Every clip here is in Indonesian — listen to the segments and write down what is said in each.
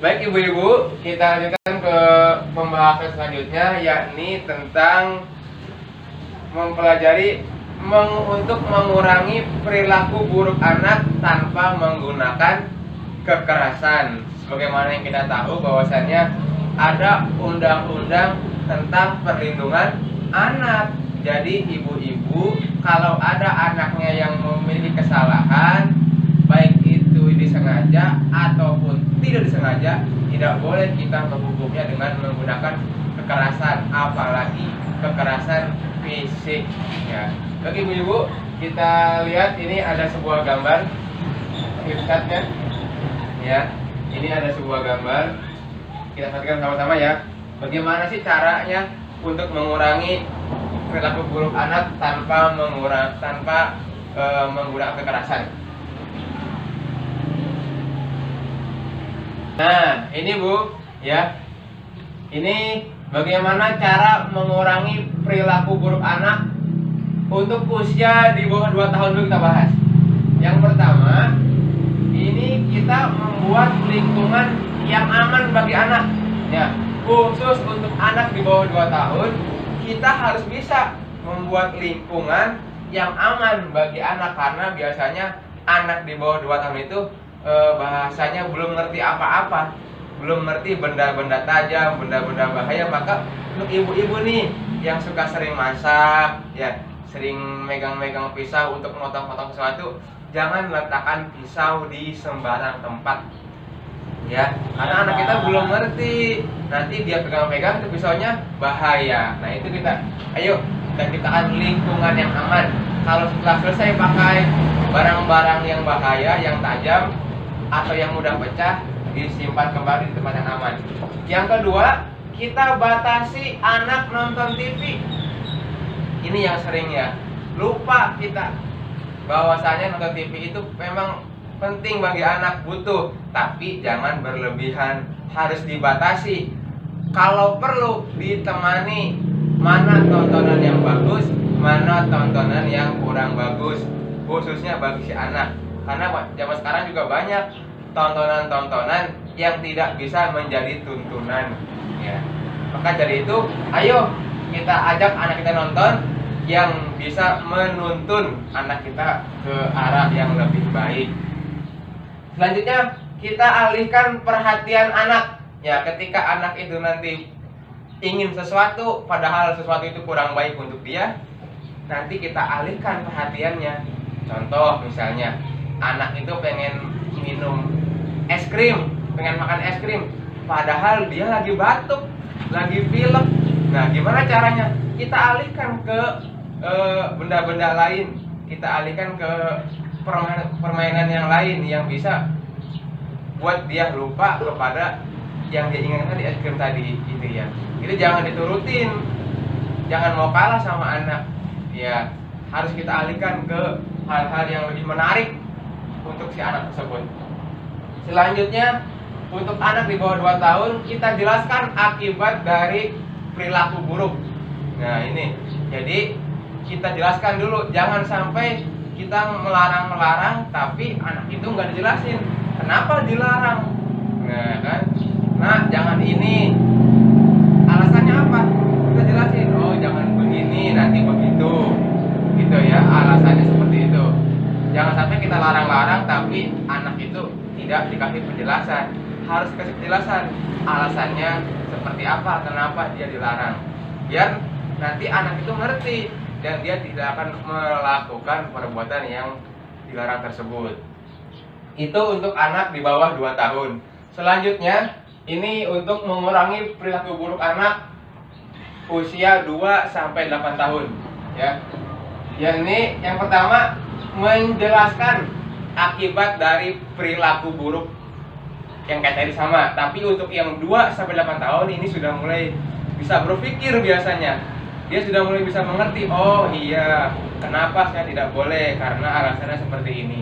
Baik ibu-ibu, kita lanjutkan ke pembahasan selanjutnya, yakni tentang mempelajari untuk mengurangi perilaku buruk anak tanpa menggunakan kekerasan. Sebagaimana yang kita tahu bahwasannya ada undang-undang tentang perlindungan anak. Jadi ibu-ibu kalau ada anaknya yang memiliki kesalahan, baik itu disengaja ataupun tidak disengaja, tidak boleh kita menghukumnya dengan menggunakan kekerasan, apalagi kekerasan fisik ya. Bagi ibu-ibu, kita lihat ini ada sebuah gambar screenshotnya ya. Ini ada sebuah gambar, kita perhatikan sama-sama ya. Bagaimana sih caranya untuk mengurangi perilaku buruk anak tanpa menggunakan kekerasan? Nah, ini Bu, ya. Ini bagaimana cara mengurangi perilaku buruk anak untuk usia di bawah 2 tahun dulu kita bahas. Yang pertama, ini kita membuat lingkungan yang aman bagi anak. Ya, khusus untuk anak di bawah 2 tahun, kita harus bisa membuat lingkungan yang aman bagi anak, karena biasanya anak di bawah 2 tahun itu bahasanya belum ngerti apa-apa, belum ngerti benda-benda tajam, benda-benda bahaya. Maka untuk ibu-ibu nih yang suka sering masak, ya, sering megang-megang pisau untuk motong-motong sesuatu, jangan letakkan pisau di sembarang tempat, ya, karena anak kita belum ngerti, nanti dia pegang-pegang itu pisaunya bahaya. Nah itu ayo kita ciptakan lingkungan yang aman. Kalau setelah selesai pakai barang-barang yang bahaya, yang tajam atau yang mudah pecah, disimpan kembali di tempat yang aman. Yang kedua, kita batasi anak nonton TV. Ini yang sering ya, lupa kita bahwasanya nonton TV itu memang penting bagi anak, butuh, tapi jangan berlebihan, harus dibatasi. Kalau perlu ditemani, mana tontonan yang bagus, mana tontonan yang kurang bagus, khususnya bagi si anak. Karena zaman sekarang juga banyak tontonan-tontonan yang tidak bisa menjadi tuntunan ya. Maka dari itu, ayo kita ajak anak kita nonton yang bisa menuntun anak kita ke arah yang lebih baik. Selanjutnya, kita alihkan perhatian anak. Ya, ketika anak itu nanti ingin sesuatu, padahal sesuatu itu kurang baik untuk dia, nanti kita alihkan perhatiannya. Contoh misalnya, anak itu pengen minum es krim, pengen makan es krim, padahal dia lagi batuk, lagi pilek. Nah, gimana caranya? Kita alihkan ke benda-benda lain, kita alihkan ke permainan yang lain yang bisa buat dia lupa kepada yang dia inginkan di es krim tadi, gitu ya. Itu jangan diturutin, jangan mau kalah sama anak, ya. Harus kita alihkan ke hal-hal yang lebih menarik untuk si anak tersebut. Selanjutnya, untuk anak di bawah 2 tahun, kita jelaskan akibat dari perilaku buruk. Nah ini, jadi kita jelaskan dulu, jangan sampai kita melarang-melarang tapi anak itu nggak dijelasin kenapa dilarang. Nah kan, nah jangan ini, alasannya apa, kita jelasin. Oh jangan begini, nanti begitu, gitu ya, alasannya seperti itu. Jangan sampai kita larang-larang tapi anak itu tidak dikasih penjelasan. Harus kasih penjelasan alasannya seperti apa, kenapa dia dilarang, biar nanti anak itu ngerti dan dia tidak akan melakukan perbuatan yang dilarang tersebut. Itu untuk anak di bawah 2 tahun. Selanjutnya, ini untuk mengurangi perilaku buruk anak usia 2 sampai 8 tahun, ya. Ini yang pertama, menjelaskan akibat dari perilaku buruk yang kayak tadi sama, tapi untuk yang 2 sampai 8 tahun ini sudah mulai bisa berpikir biasanya. Dia sudah mulai bisa mengerti, oh iya, kenapa saya tidak boleh, karena alasannya seperti ini.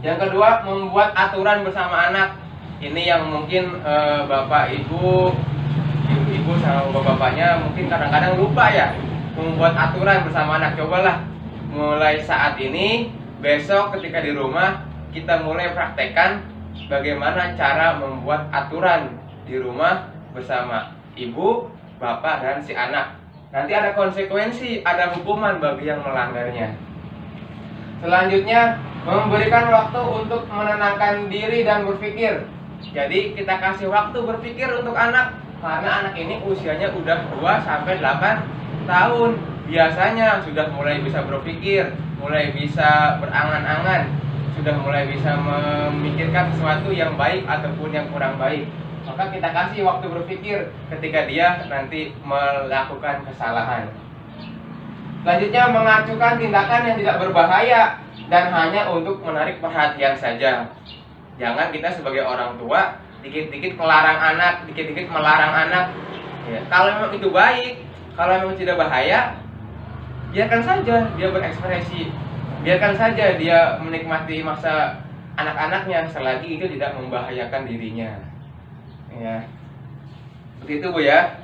Yang kedua, membuat aturan bersama anak. Ini yang mungkin bapak ibu sama bapak-bapaknya mungkin kadang-kadang lupa ya, membuat aturan bersama anak. Cobalah mulai saat ini, besok ketika di rumah kita mulai praktekkan bagaimana cara membuat aturan di rumah bersama ibu, bapak, dan si anak. Nanti ada konsekuensi, ada hukuman bagi yang melanggarnya. Selanjutnya, memberikan waktu untuk menenangkan diri dan berpikir. Jadi kita kasih waktu berpikir untuk anak, karena anak ini usianya udah 2-8 tahun. Biasanya sudah mulai bisa berpikir, mulai bisa berangan-angan, sudah mulai bisa memikirkan sesuatu yang baik ataupun yang kurang baik. Maka kita kasih waktu berpikir ketika dia nanti melakukan kesalahan. Selanjutnya, mengacukan tindakan yang tidak berbahaya dan hanya untuk menarik perhatian saja. Jangan kita sebagai orang tua dikit-dikit melarang anak, dikit-dikit melarang anak. Ya, kalau memang itu baik, kalau memang tidak bahaya, biarkan saja dia berekspresi, biarkan saja dia menikmati masa anak-anaknya selagi itu tidak membahayakan dirinya. Ya, seperti itu Bu ya.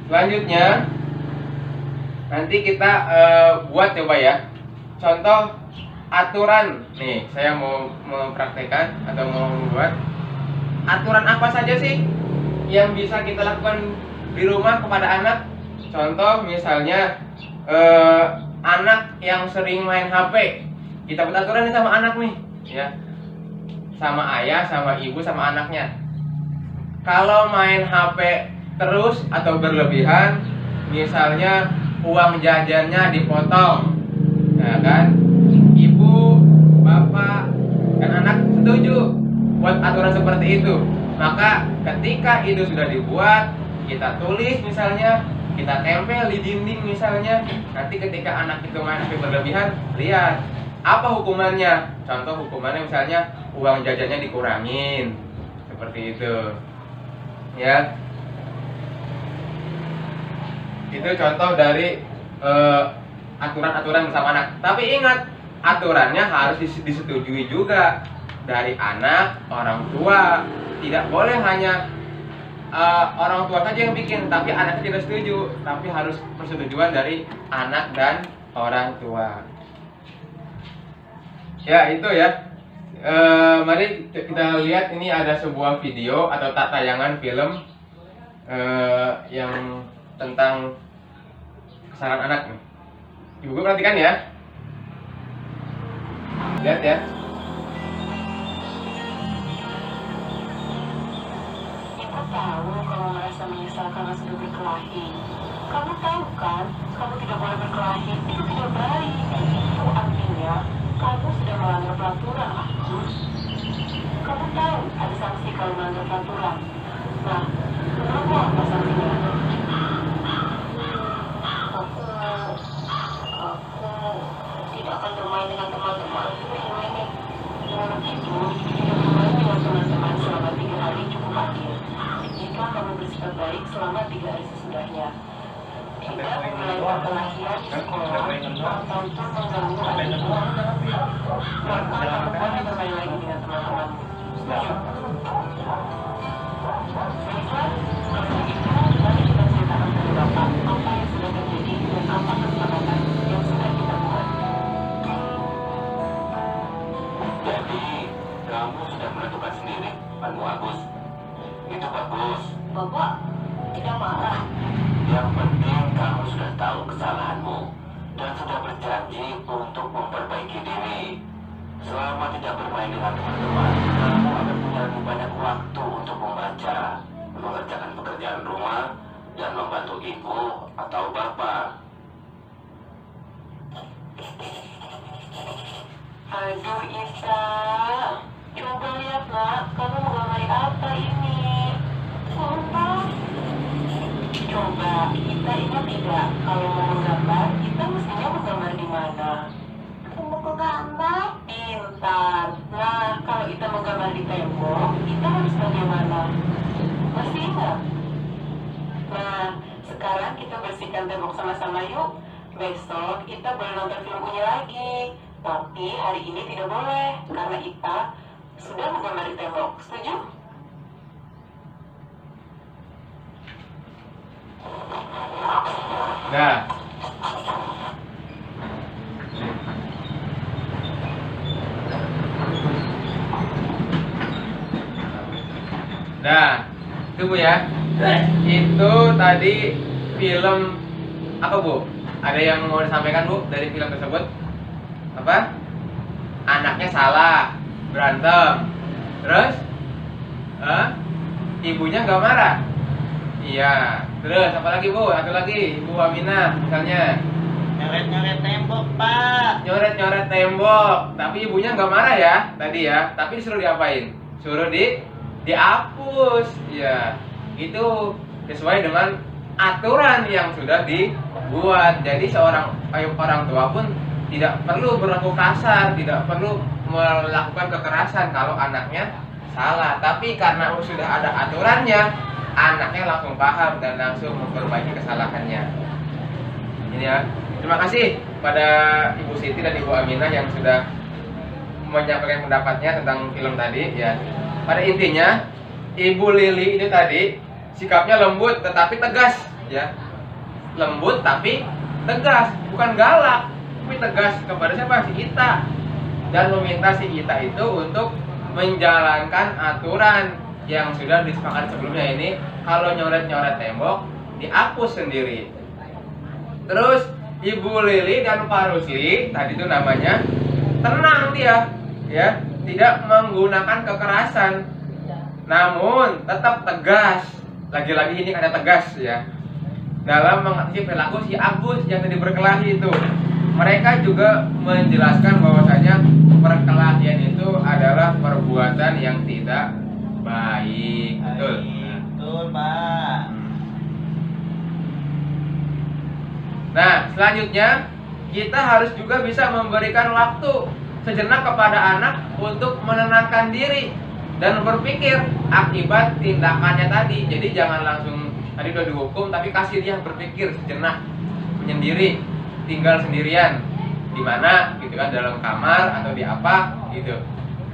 Selanjutnya nanti kita buat coba ya contoh aturan. Nih saya mau mempraktekkan atau mau membuat aturan apa saja sih yang bisa kita lakukan di rumah kepada anak. Contoh misalnya anak yang sering main HP, kita buat aturan nih sama anak nih ya, sama ayah, sama ibu, sama anaknya. Kalau main HP terus atau berlebihan, misalnya uang jajannya dipotong, ya kan? Ibu, bapak, dan anak setuju buat aturan seperti itu. Maka ketika itu sudah dibuat, kita tulis misalnya, kita tempel di dinding misalnya. Nanti ketika anak itu main HP berlebihan, lihat apa hukumannya. Contoh hukumannya misalnya uang jajannya dikurangin, seperti itu ya. Itu contoh dari aturan-aturan bersama anak. Tapi ingat, aturannya harus disetujui juga dari anak, orang tua. Tidak boleh hanya orang tua saja yang bikin, tapi anaknya tidak setuju. Tapi harus persetujuan dari anak dan orang tua. Ya, itu ya. Mari kita lihat, ini ada sebuah video atau tayangan film yang tentang kesalahan anak nih. Ibu gue perhatikan ya. Lihat ya. Ibu tahu kamu merasa menyesal karena sudah berkelahi. Kamu tahu kan, kamu tidak boleh berkelahi. Itu tidak baik. Itu artinya kamu sudah melanggar peraturan, Agus. Kamu tahu ada sanksi kalau melanggar peraturan. Nah, kamu apa sanksinya? Aku tidak akan bermain dengan teman-temanku ini. Menurut itu, tidak bermain dengan teman-teman selama 3 hari cukup adil. Jika kamu bersikap baik selama 3 hari sesudahnya. Tidak memulai perkelahian di sekolah ataupun mengganggu adikmu. Maka kamu boleh bermain lagi dengan teman-temanmu. Setuju? Baiklah, kalau begitu, mari kita ceritakan pada Bapak apa yang sudah terjadi dan apa kesepakatan yang sudah kita buat. Jadi, kamu sudah menentukan sendiri, Panmu Agus. Itu bagus. Bapak tidak marah. Yang penting kamu sudah tahu kesalahanmu dan sudah berjanji untuk memperbaiki diri. Selama tidak bermain dengan teman-teman, kamu akan punya lebih banyak waktu untuk membaca, mengerjakan pekerjaan rumah, dan membantu ibu atau bapak. Aduh Ita, coba lihat nak, kamu menggambar apa ini? Apa? Coba, kita ingat tidak, kalau mau menggambar, kita mestinya menggambar di mana? Buku gambar? Pintar. Nah, kalau kita menggambar di tembok, kita harus bagaimana? Masih ingat? Nah, sekarang kita bersihkan tembok sama-sama yuk. Besok kita boleh nonton film Unya lagi. Tapi hari ini tidak boleh, karena Ita sudah menggambar di tembok. Setuju? Nah, Nah, itu Bu ya. Itu tadi film apa Bu? Ada yang mau disampaikan Bu dari film tersebut? Apa? Anaknya salah, berantem. Terus? Ibunya nggak marah? Iya. Terus apa lagi Bu? Satu lagi, Ibu Aminah misalnya. Nyoret-nyoret tembok, Pak. Nyoret-nyoret tembok, tapi ibunya nggak marah ya tadi ya, tapi disuruh diapain? Suruh dihapus, ya itu sesuai dengan aturan yang sudah dibuat. Jadi orang tua pun tidak perlu berlaku kasar, tidak perlu melakukan kekerasan kalau anaknya salah. Tapi karena sudah ada aturannya, anaknya langsung paham dan langsung memperbaiki kesalahannya. Ini ya. Terima kasih pada Ibu Siti dan Ibu Aminah yang sudah menyampaikan pendapatnya tentang film tadi ya. Pada intinya Ibu Lili itu tadi sikapnya lembut tetapi tegas ya. Lembut tapi tegas, bukan galak, tapi tegas kepada siapa? Si Ita. Dan meminta si Ita itu untuk menjalankan aturan yang sudah disepakati sebelumnya ini. Kalau nyoret-nyoret tembok dihapus sendiri. Terus Ibu Lili dan Pak Rusli tadi itu namanya tenang dia, ya, tidak menggunakan kekerasan, namun tetap tegas. Lagi-lagi ini ada tegas ya dalam mengatasi perilaku si Agus yang tadi berkelahi itu. Mereka juga menjelaskan bahwasanya perkelahian itu adalah perbuatan yang tidak baik. Betul. Betul, Pak. Nah, selanjutnya kita harus juga bisa memberikan waktu sejenak kepada anak untuk menenangkan diri dan berpikir akibat tindakannya tadi. Jadi jangan langsung tadi udah dihukum, tapi kasih dia berpikir sejenak, menyendiri, tinggal sendirian di mana gitu kan, dalam kamar atau di apa gitu.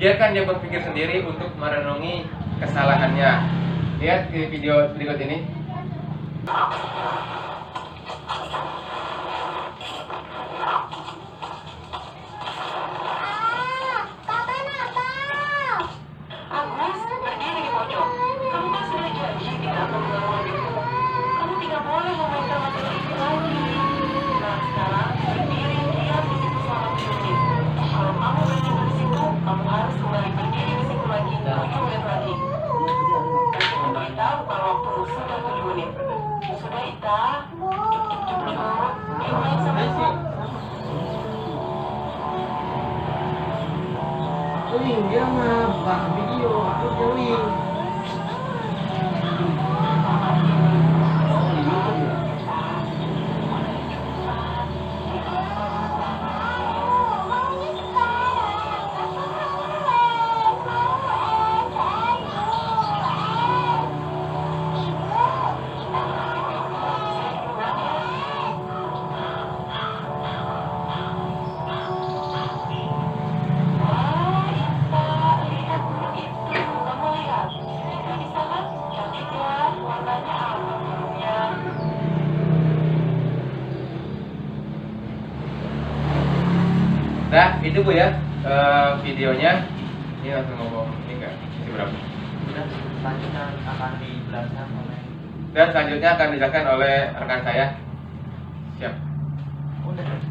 Biarkan dia berpikir sendiri untuk merenungi kesalahannya. Lihat di video berikut ini. Agus, berdiri di pojok. Kamu kan sudah janji tidak akan mengulang itu. Kamu tidak boleh memainkan materi itu lagi. Nah, sekarang berdiri diam di situ selama 7 menit. Kalau kamu berada di situ, kamu harus kembali berdiri di situ lagi 7 menit lagi. Nanti memberitahu kalau waktu sudah 7 menit. Sudah, Ita? Cuk. Ayo main sama ibu. Link dia mah bukan video, aku link. Nah, itu Bu ya videonya. Ini langsung ngomong ini enggak? Isi berapa? Sudah, selanjutnya akan dijelaskan oleh. Dan selanjutnya akan dijelaskan oleh rekan saya. Siap. Udah.